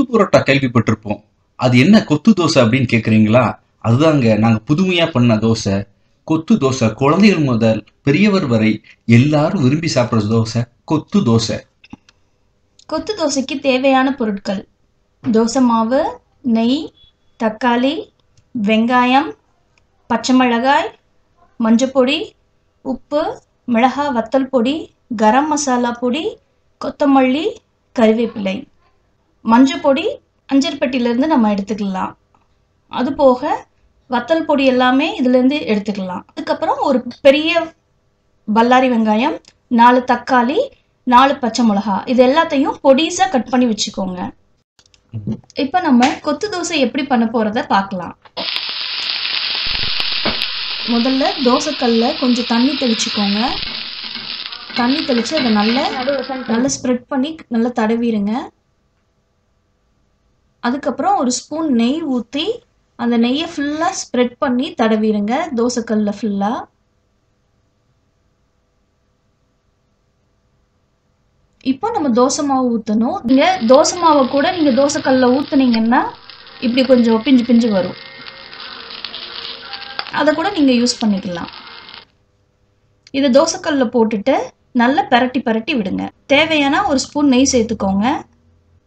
புரோட்டா கேள்விப்பட்டிருப்போம். அது என்ன கொத்து தோசை அப்படின்னு கேக்குறீங்களா? அதுதாங்க நாங்க புதுமையா பண்ண தோசை. கொத்து தோசை. குழந்தைகள் முதல் பெரியவர் வரை எல்லாரும் விரும்பி சாப்பிடுற தோசை கொத்து தோசை. கொத்து தோசைக்கு தேவையான பொருட்கள்: தோசை மாவு, நெய், தக்காளி, வெங்காயம், பச்சை மிளகாய், மஞ்சப்பொடி, உப்பு, மிளகாய் வத்தல் பொடி, கரம் மசாலா பொடி, கொத்தமல்லி, கறிவேப்பிலை. மஞ்சப்பொடி அஞ்சற்பட்டியிலேருந்து நம்ம எடுத்துக்கலாம். அது போக வத்தல் பொடி எல்லாமே இதுலேருந்து எடுத்துக்கலாம். அதுக்கப்புறம் ஒரு பெரிய பல்லாரி வெங்காயம், 4 தக்காளி, 4 பச்சை மிளகா, இது எல்லாத்தையும் பொடிசாக கட் பண்ணி வச்சுக்கோங்க. இப்போ நம்ம கொத்து தோசை எப்படி பண்ண போகிறத பார்க்கலாம். முதல்ல தோசைக்கல்ல கொஞ்சம் தண்ணி தெளிச்சுக்கோங்க. தண்ணி தெளித்து அதை நல்லா ஸ்ப்ரெட் பண்ணி நல்லா தடவிடுங்க. அதுக்கப்புறம் ஒரு ஸ்பூன் நெய் ஊற்றி அந்த நெய்யை ஃபுல்லாக ஸ்ப்ரெட் பண்ணி தடவிடுங்க தோசைக்கல்ல ஃபுல்லாக. இப்போ நம்ம தோசை மாவு ஊற்றணும். நீங்கள் தோசை மாவை கூட நீங்கள் தோசைக்கல்ல ஊற்றுனீங்கன்னா இப்படி கொஞ்சம் பிஞ்சு பிஞ்சு வரும். அதை கூட நீங்கள் யூஸ் பண்ணிக்கலாம். இதை தோசைக்கல்ல போட்டுட்டு நல்லா பரட்டி விடுங்க. தேவையான ஒரு ஸ்பூன் நெய் சேர்த்துக்கோங்க.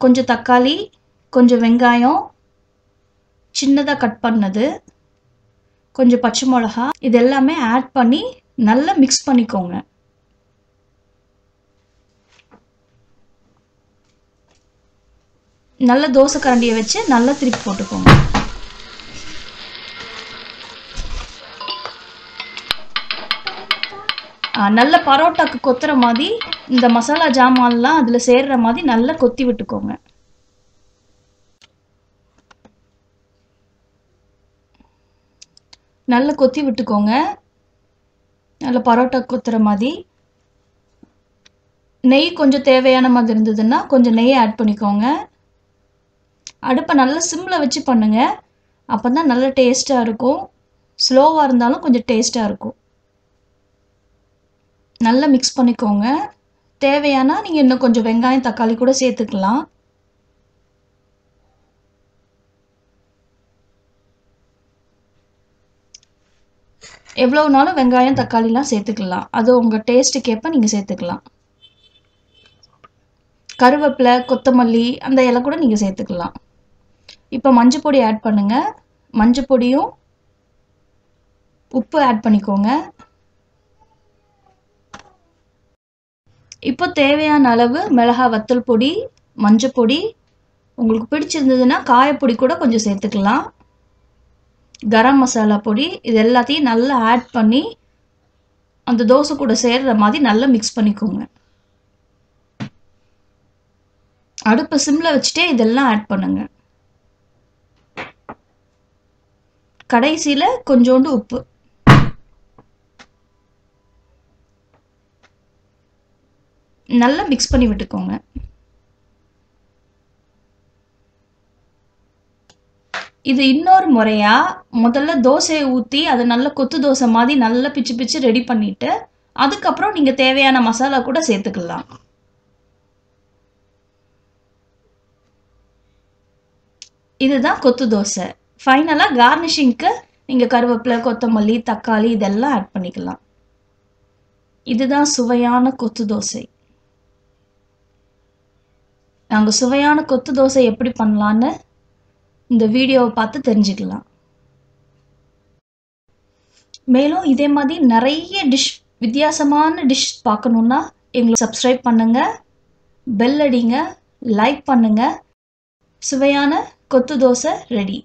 கொஞ்சம் தக்காளி, கொஞ்சம் வெங்காயம் சின்னதாக கட் பண்ணது, கொஞ்சம் பச்சை மிளகா, இது எல்லாமே ஆட் பண்ணி நல்லா மிக்ஸ் பண்ணிக்கோங்க. நல்ல தோசை கரண்டியை வச்சு நல்லா திருப்பி போட்டுக்கோங்க. நல்ல பரோட்டாக்கு கொத்துற மாதிரி இந்த மசாலா ஜாமான்லாம் அதில் சேர்ற மாதிரி நல்லா கொத்தி விட்டுக்கோங்க. நல்லா கொத்தி விட்டுக்கோங்க. நல்ல பரோட்டா கொத்துற மாதிரி. நெய் கொஞ்சம் தேவையான மாதிரி இருந்ததுன்னா கொஞ்சம் நெய் ஆட் பண்ணிக்கோங்க. அடுப்பை நல்லா சிம்மில் வச்சு பண்ணுங்க. அப்போ தான் நல்ல டேஸ்ட்டாக இருக்கும். ஸ்லோவாக இருந்தாலும் கொஞ்சம் டேஸ்ட்டாக இருக்கும். நல்லா மிக்ஸ் பண்ணிக்கோங்க. தேவையானா நீங்கள் இன்னும் கொஞ்சம் வெங்காயம் தக்காளி கூட சேர்த்துக்கலாம். எவ்வளவுனாலும் வெங்காயம் தக்காளிலாம் சேர்த்துக்கலாம். அது உங்கள் டேஸ்ட்டுக்கு ஏற்ப நீங்கள் சேர்த்துக்கலாம். கருவேப்பிலை, கொத்தமல்லி அந்த இலை கூட நீங்கள் சேர்த்துக்கலாம். இப்போ மஞ்சள் பொடி ஆட் பண்ணுங்க. மஞ்சள் பொடியும் உப்பு ஆட் பண்ணிக்கோங்க. இப்போ தேவையான அளவு மிளகாய் வத்தல் பொடி, மஞ்சள் பொடி, உங்களுக்கு பிடிச்சிருந்ததுன்னா காயப்பொடி கூட கொஞ்சம் சேர்த்துக்கலாம். கரம் மசாலா பொடி, இது எல்லாத்தையும் நல்லா ஆட் பண்ணி அந்த தோசை கூட சேர்ற மாதிரி நல்லா மிக்ஸ் பண்ணிக்கோங்க. அடுப்பை சிம்மில் வச்சுட்டே இதெல்லாம் ஆட் பண்ணுங்க. கடைசியில் கொஞ்சோண்டு உப்பு. நல்லா மிக்ஸ் பண்ணி விட்டுக்கோங்க. இது இன்னொரு முறையா முதல்ல தோசையை ஊற்றி அதை நல்லா கொத்து தோசை மாதிரி நல்லா பிச்சு பிச்சு ரெடி பண்ணிட்டு அதுக்கப்புறம் நீங்கள் தேவையான மசாலா கூட சேர்த்துக்கலாம். இதுதான் கொத்து தோசை. ஃபைனலாக கார்னிஷிங்க்கு நீங்கள் கருவேப்பிலை, கொத்தமல்லி, தக்காளி இதெல்லாம் ஆட் பண்ணிக்கலாம். இதுதான் சுவையான கொத்து தோசை. நாங்கள் சுவையான கொத்து தோசை எப்படி பண்ணலான்னு இந்த வீடியோவை பார்த்து தெரிஞ்சுக்கலாம். மேலும் இதே மாதிரி நிறைய வித்தியாசமான டிஷ் பார்க்கணுன்னா எங்களை சப்ஸ்கிரைப் பண்ணுங்க, பெல் அடிங்க, லைக் பண்ணுங்க. சுவையான கொத்து தோசை ரெடி.